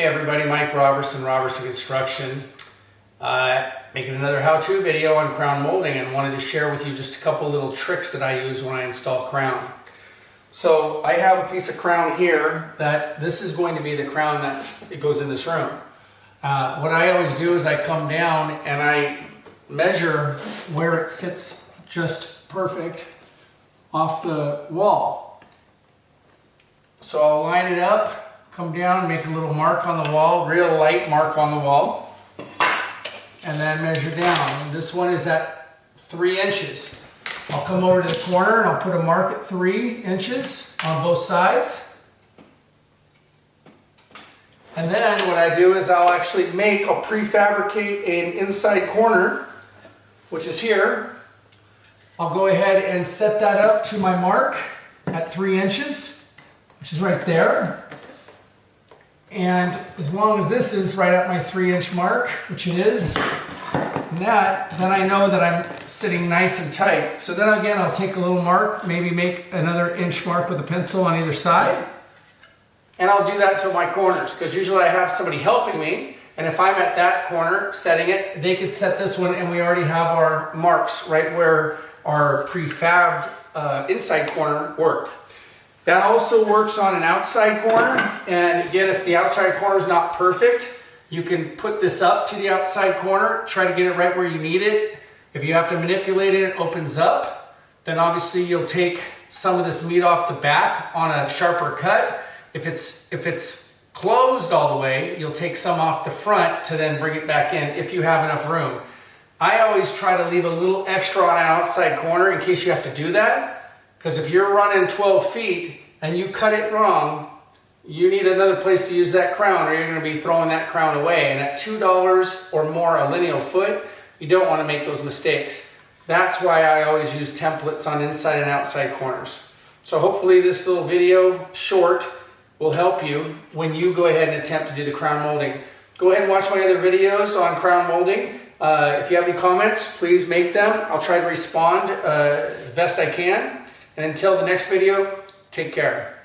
everybody, Mike Robertson Construction, making another how-to video on crown molding, and wanted to share with you just a couple little tricks that I use when I install crown. So I have a piece of crown here that this is going to be the crown that it goes in this room. What I always do is I come down and I measure where it sits just perfect off the wall. So I'll line it up, come down, make a little mark on the wall, real light mark on the wall, and then measure down. This one is at 3 inches. I'll come over to the corner and I'll put a mark at 3 inches on both sides. And then what I do is I'll prefabricate an inside corner, which is here. I'll go ahead and set that up to my mark at 3 inches, which is right there. And as long as this is right at my 3-inch mark, which it is, then I know that I'm sitting nice and tight. So then again, I'll take a little mark, maybe make another inch mark with a pencil on either side. And I'll do that to my corners, because usually I have somebody helping me. And if I'm at that corner setting it, they could set this one, and we already have our marks right where our prefabbed inside corner worked. That also works on an outside corner. And again, if the outside corner is not perfect, you can put this up to the outside corner, try to get it right where you need it. If you have to manipulate it, it opens up. Then obviously you'll take some of this meat off the back on a sharper cut. If it's closed all the way, you'll take some off the front to then bring it back in if you have enough room. I always try to leave a little extra on an outside corner in case you have to do that. Because if you're running 12 feet and you cut it wrong, you need another place to use that crown, or you're going to be throwing that crown away. And at $2 or more a lineal foot, you don't want to make those mistakes. That's why I always use templates on inside and outside corners. So hopefully this little video, short, will help you when you go ahead and attempt to do the crown molding. Go ahead and watch my other videos on crown molding. If you have any comments, please make them. I'll try to respond as best I can. And until the next video, take care.